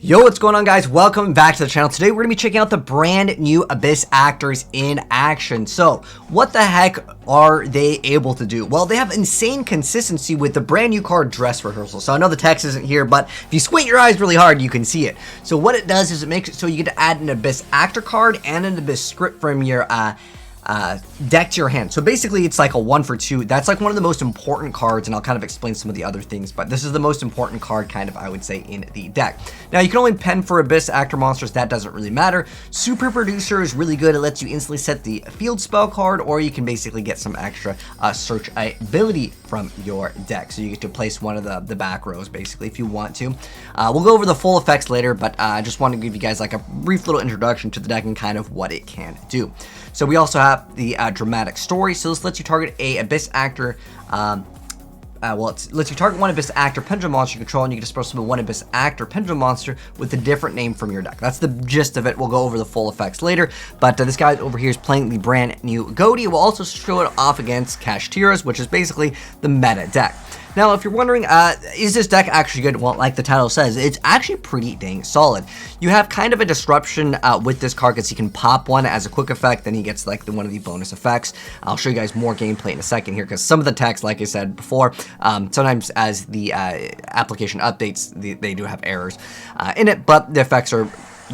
Yo, what's going on, guys? Welcome back to the channel. Today we're gonna be checking out the brand new Abyss actors in action. So what the heck are they able to do? Well, they have insane consistency with the brand new card Dress Rehearsal. So I know the text isn't here, but if you squint your eyes really hard, you can see it. So what it does is it makes it so you get to add an Abyss actor card and an Abyss script from your deck to your hand. So basically it's like a 1 for 2. That's like one of the most important cards, and I'll kind of explain some of the other things, but this is the most important card, kind of, I would say, in the deck. Now you can only pen for Abyss actor monsters. That doesn't really matter. Super Producer is really good. It lets you instantly set the field spell card, or you can basically get some extra search ability from your deck. So you get to place one of the back rows basically if you want to. We'll go over the full effects later, but I just want to give you guys like a brief little introduction to the deck and kind of what it can do. So we also have the dramatic story. So this lets you target a Abyss actor. Well, it lets you target one Abyss actor pendulum monster you control, and you can disperse summon one Abyss actor pendulum monster with a different name from your deck. That's the gist of it. We'll go over the full effects later. But this guy over here is playing the brand new Goaty. We'll also show it off against Kashtiras, which is basically the meta deck. Now, if you're wondering, is this deck actually good? Well, like the title says, it's actually pretty dang solid. You have kind of a disruption with this card, because he can pop one as a quick effect, then he gets like one of the bonus effects. I'll show you guys more gameplay in a second here, because some of the text, like I said before, sometimes as the application updates, they do have errors in it, but the effects are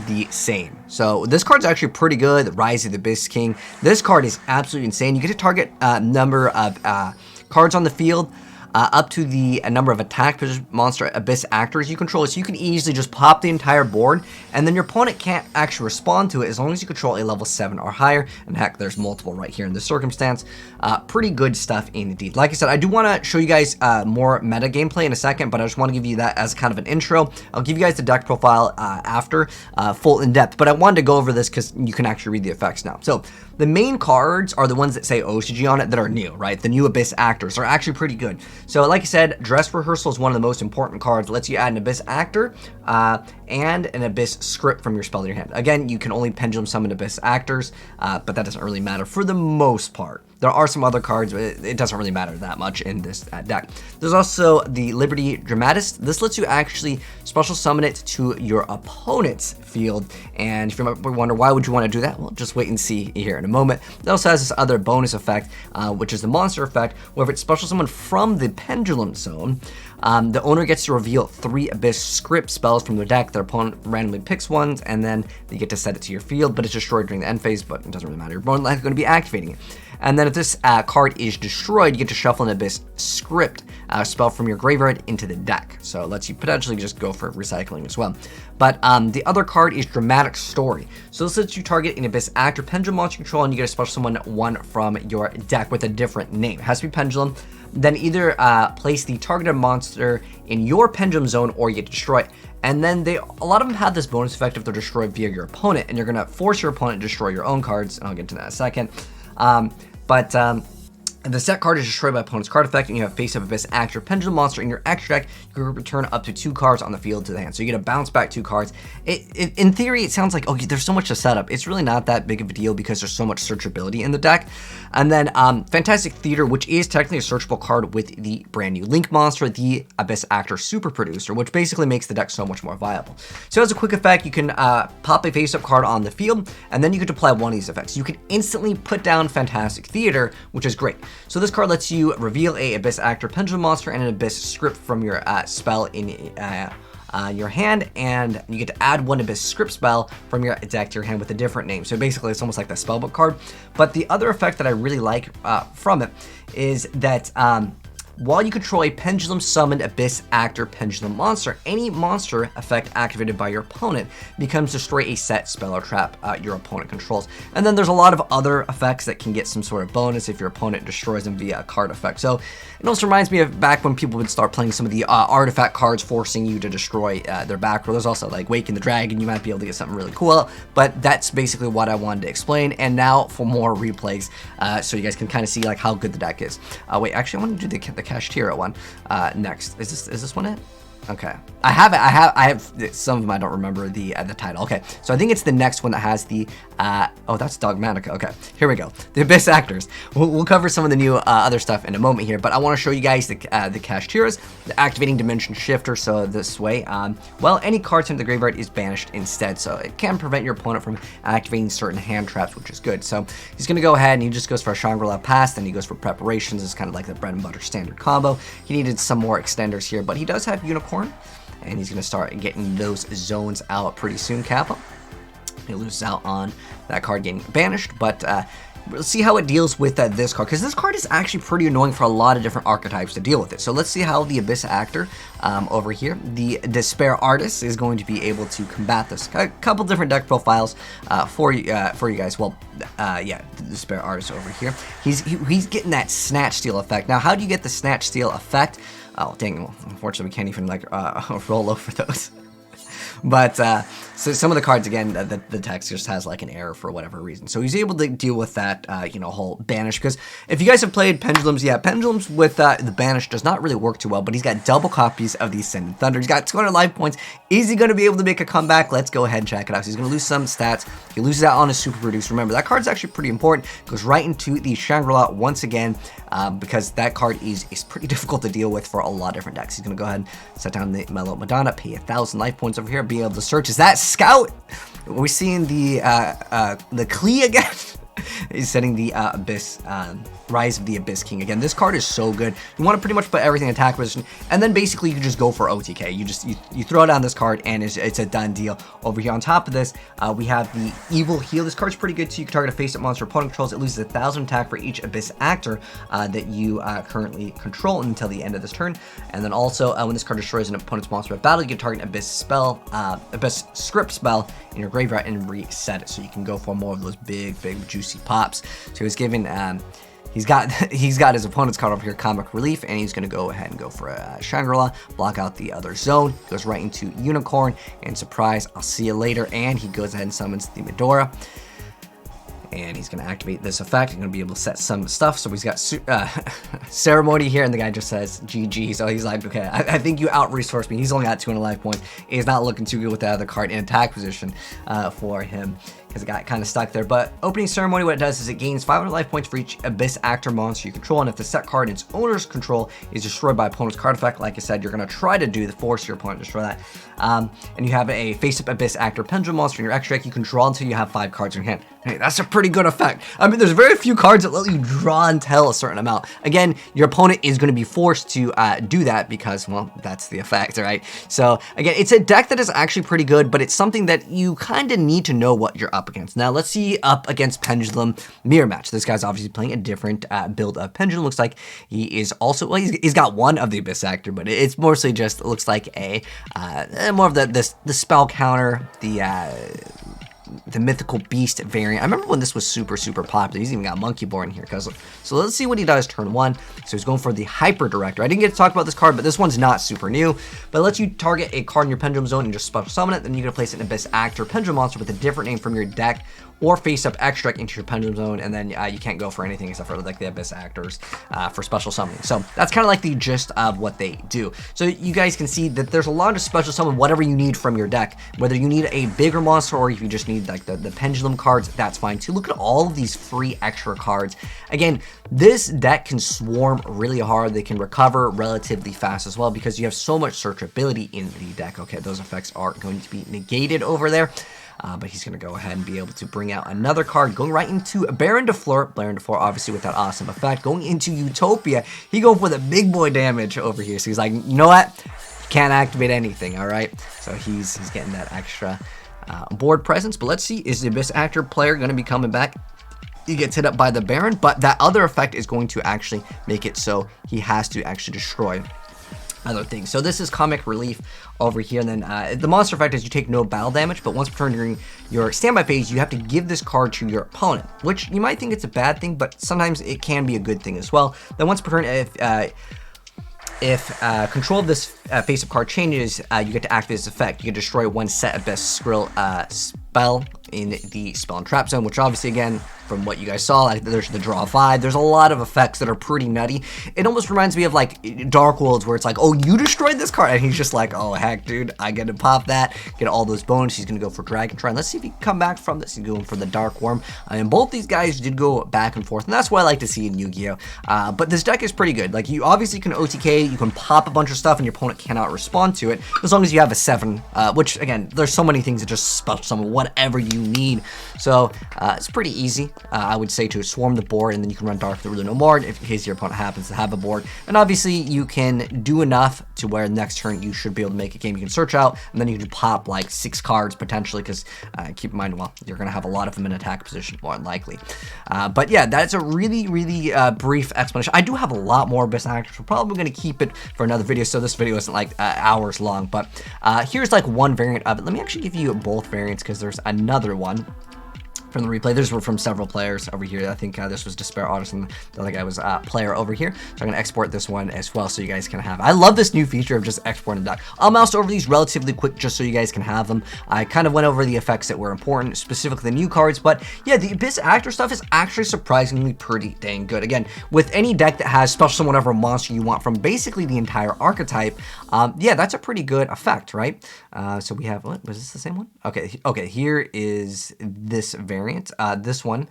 the same. So this card's actually pretty good. The Rise of the Abyss King. This card is absolutely insane. You get to target number of cards on the field up to the number of attack monster Abyss actors you control. So you can easily just pop the entire board, and then your opponent can't actually respond to it as long as you control a level 7 or higher. And heck, there's multiple right here in this circumstance. Pretty good stuff indeed. Like I said, I do want to show you guys more meta gameplay in a second, but I just want to give you that as kind of an intro. I'll give you guys the deck profile after full in depth, but I wanted to go over this because you can actually read the effects now. So the main cards are the ones that say OCG on it that are new, right? The new Abyss actors are actually pretty good. So like I said, Dress Rehearsal is one of the most important cards. It lets you add an Abyss actor and an Abyss script from your spell in your hand. Again, you can only pendulum summon Abyss actors, but that doesn't really matter for the most part. There are some other cards, but it doesn't really matter that much in this deck. There's also the Liberty Dramatist. This lets you actually special summon it to your opponent's field. And if you might wonder, why would you want to do that? Well, just wait and see here in a moment. It also has this other bonus effect, which is the monster effect, where if it's special summoned from the pendulum zone, the owner gets to reveal 3 Abyss script spells from their deck. Their opponent randomly picks ones, and then you get to set it to your field, but it's destroyed during the end phase, but it doesn't really matter. You're more than likely going to be activating it. And then if this card is destroyed, you get to shuffle an Abyss script spell from your graveyard into the deck. So it lets you potentially just go for recycling as well. But the other card is Dramatic Story. So this lets you target an Abyss actor pendulum monster control, and you get to special summon one from your deck with a different name. It has to be pendulum. Then either place the targeted monster in your pendulum zone, or you get to destroy it. And then a lot of them have this bonus effect if they're destroyed via your opponent, and you're going to force your opponent to destroy your own cards, and I'll get to that in a second. If the set card is destroyed by opponent's card effect, and you have face-up Abyss actor pendulum monster in your extra deck, you can return up to 2 cards on the field to the hand. So you get to bounce back 2 cards. In theory, it sounds like, okay, there's so much to set up. It's really not that big of a deal because there's so much searchability in the deck. And then Fantastic Theater, which is technically a searchable card with the brand new Link monster, the Abyss actor Super Producer, which basically makes the deck so much more viable. So as a quick effect, you can pop a face-up card on the field, and then you get to apply one of these effects. You can instantly put down Fantastic Theater, which is great. So this card lets you reveal a Abyss actor pendulum monster and an Abyss script from your spell in your hand, and you get to add one Abyss script spell from your deck to your hand with a different name. So basically it's almost like the spellbook card. But the other effect that I really like from it is that while you control a pendulum summoned Abyss actor pendulum monster, any monster effect activated by your opponent becomes destroy a set spell or trap your opponent controls. And then there's a lot of other effects that can get some sort of bonus if your opponent destroys them via a card effect. So it also reminds me of back when people would start playing some of the artifact cards forcing you to destroy their back row. There's also like Waking the Dragon, you might be able to get something really cool, but that's basically what I wanted to explain. And now for more replays, so you guys can kind of see like how good the deck is. Wait, actually I want to do the Kashtira one next. Is this one it? Okay, I have some of them. I don't remember the title. Okay, so I think it's the next one that has the oh, that's Dogmatica. Okay, here we go. The Abyss Actors. We'll cover some of the new other stuff in a moment here, but I want to show you guys the Kashtiras, the activating dimension shifter. So this way, well, any card sent to the graveyard is banished instead, so it can prevent your opponent from activating certain hand traps, which is good. So he's gonna go ahead and he just goes for a Shangri-La Pass, then he goes for preparations. It's kind of like the bread and butter standard combo. He needed some more extenders here, but he does have Unicorn. And he's going to start getting those zones out pretty soon, Kappa. He loses out on that card getting banished, but we'll see how it deals with this card, because this card is actually pretty annoying for a lot of different archetypes to deal with it. So let's see how the Abyss Actor over here, the Despair Artist, is going to be able to combat this. A couple different deck profiles for you guys. Well, yeah, the Despair Artist over here. He's getting that Snatch Steal effect. Now, how do you get the Snatch Steal effect? Oh, dang, well, unfortunately, we can't even, like, roll over those. But, so some of the cards, again, the text just has, like, an error for whatever reason. So he's able to deal with that, you know, whole banish. Because if you guys have played Pendulums, yeah, Pendulums with the banish does not really work too well. But he's got double copies of the Ascended Thunder. He's got 200 life points. Is he going to be able to make a comeback? Let's go ahead and check it out. So he's going to lose some stats. He loses out on his Super Produce. Remember, that card's actually pretty important. Goes right into the Shangri-La once again. Because that card is pretty difficult to deal with for a lot of different decks. He's going to go ahead and set down the Mellow Madonna, pay 1,000 life points over here, be able to search. Is that Scout? We're seeing the Klee again. He's setting the Abyss, Rise of the Abyss King again. This card is so good. You want to pretty much put everything in attack position, and then basically you just go for OTK. You throw down this card, and it's a done deal. Over here on top of this, we have the Evil Heal. This card's pretty good too. You can target a face-up monster opponent controls. It loses 1,000 attack for each Abyss Actor that you currently control until the end of this turn. And then also, when this card destroys an opponent's monster at battle, you can target an Abyss Script spell in your graveyard and reset it. So you can go for more of those big juicy pops. So he's given he's got his opponent's card over here, Comic Relief, and he's gonna go ahead and go for a Shangri-La, block out the other zone, goes right into Unicorn, and surprise, I'll see you later, and he goes ahead and summons the Medora. And he's going to activate this effect. He's going to be able to set some stuff. So he's got Ceremony here, and the guy just says GG. So he's like, okay, I think you out-resourced me. He's only got 200 life points. He's not looking too good with that other card in attack position for him, because it got kind of stuck there. But Opening Ceremony, what it does is it gains 500 life points for each Abyss Actor monster you control, and if the set card in its owner's control is destroyed by opponent's card effect, like I said, you're going to try to do the force your opponent to destroy that. And you have a face-up Abyss Actor Pendulum monster in your extra deck. You can draw until you have 5 cards in your hand. Hey, that's a pretty good effect. I mean, there's very few cards that let you draw until a certain amount. Again, your opponent is going to be forced to do that because, well, that's the effect, right? So, again, it's a deck that is actually pretty good, but it's something that you kind of need to know what you're up against. Now, let's see up against Pendulum Mirror Match. This guy's obviously playing a different build of Pendulum. Looks like he is also, well, he's got one of the Abyss Actor, but it's mostly just, it looks like a, more of the spell counter, the Mythical Beast variant. I remember when this was super popular. He's even got Monkey Boy in here. So let's see what he does turn 1. So he's going for the Hyper Director. I didn't get to talk about this card, but this one's not super new. But it lets you target a card in your Pendulum Zone and just special summon it. Then you're going to place an Abyss Actor Pendulum monster with a different name from your deck or face-up extract into your Pendulum Zone, and then you can't go for anything except for like the Abyss Actors for special summoning. So that's kind of like the gist of what they do. So you guys can see that there's a lot of special summon whatever you need from your deck, whether you need a bigger monster or if you just need like the Pendulum cards, that's fine too. Look at all of these free extra cards. Again, this deck can swarm really hard. They can recover relatively fast as well because you have so much searchability in the deck. Okay, those effects are going to be negated over there. But he's going to go ahead and be able to bring out another card, going right into Baron de Fleur. Baron de Fleur, obviously, with that awesome effect. Going into Utopia, he going for the big boy damage over here. So he's like, you know what? Can't activate anything, all right? So he's getting that extra board presence. But let's see, is the Abyss Actor player going to be coming back? He gets hit up by the Baron, but that other effect is going to actually make it so he has to actually destroy other things. So this is Comic Relief over here, and then the monster effect is you take no battle damage, but once per turn during your standby phase, you have to give this card to your opponent, which you might think it's a bad thing, but sometimes it can be a good thing as well. Then once per turn, if control of this face-up card changes, you get to activate this effect. You can destroy one set Abyss Skrill spell in the Spell and Trap Zone, which obviously, again, from what you guys saw. Like, there's the draw 5. There's a lot of effects that are pretty nutty. It almost reminds me of like Dark Worlds, where it's like, oh, you destroyed this card, and he's just like, oh heck, dude, I get to pop that, get all those bones. He's gonna go for Dragon Try. Let's see if he can come back from this. He's going for the Dark Worm. And both these guys did go back and forth, and that's what I like to see in Yu-Gi-Oh. But this deck is pretty good. Like, you obviously can OTK, you can pop a bunch of stuff, and your opponent cannot respond to it, as long as you have a 7, which, again, there's so many things that just special summon whatever you need. So, it's pretty easy, I would say, to swarm the board, and then you can run Dark Through No More, in case your opponent happens to have a board. And obviously, you can do enough to where next turn you should be able to make a game. You can search out, and then you can pop, like, 6 cards, potentially, because, keep in mind, well, you're going to have a lot of them in attack position, more than likely. But yeah, that's a really, really brief explanation. I do have a lot more Abyss Actors. We're probably going to keep it for another video, so this video isn't like hours long. But here's like one variant of it. Let me actually give you both variants, because there's another one from the replay. These were from several players over here. I think this was Despair Artist, and the other guy was player over here. So I'm gonna export this one as well, so you guys can have it. I love this new feature of just exporting the deck. I'll mouse over these relatively quick just so you guys can have them. I kind of went over the effects that were important, specifically the new cards, but yeah, the Abyss Actor stuff is actually surprisingly pretty dang good. Again, with any deck that has special summon whatever monster you want from basically the entire archetype, yeah, that's a pretty good effect, right? So we have, what was this, the same one? Okay, here is this variant. This one,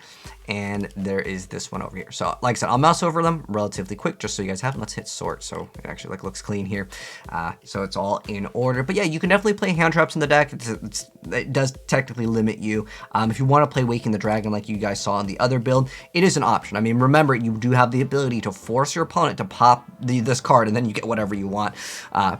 and there is this one over here. So like I said, I'll mouse over them relatively quick just so you guys have them. Let's hit sort, so it actually like looks clean here. So it's all in order. But yeah, you can definitely play hand traps in the deck. It does technically limit you. If you want to play Waking the Dragon like you guys saw in the other build, it is an option. I mean, remember, you do have the ability to force your opponent to pop this card, and then you get whatever you want.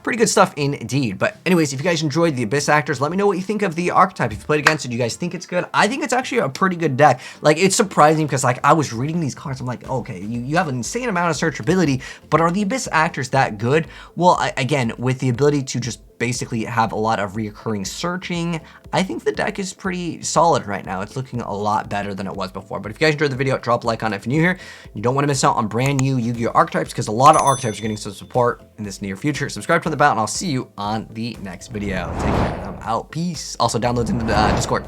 Pretty good stuff indeed. But anyways, if you guys enjoyed the Abyss Actors, let me know what you think of the archetype. If you played against it, do you guys think it's good? I think it's actually a pretty good deck. Like, it's surprising because, like, I was reading these cards, I'm like, okay, you have an insane amount of searchability, but are the Abyss Actors that good? Well, again, with the ability to just basically have a lot of reoccurring searching, I think the deck is pretty solid right now. It's looking a lot better than it was before. But if you guys enjoyed the video, drop a like on it if you're new here. You don't want to miss out on brand new Yu-Gi-Oh archetypes, because a lot of archetypes are getting some support in this near future. Subscribe to the bell, and I'll see you on the next video. Take care. I'm out. Peace. Also, downloads into the Discord.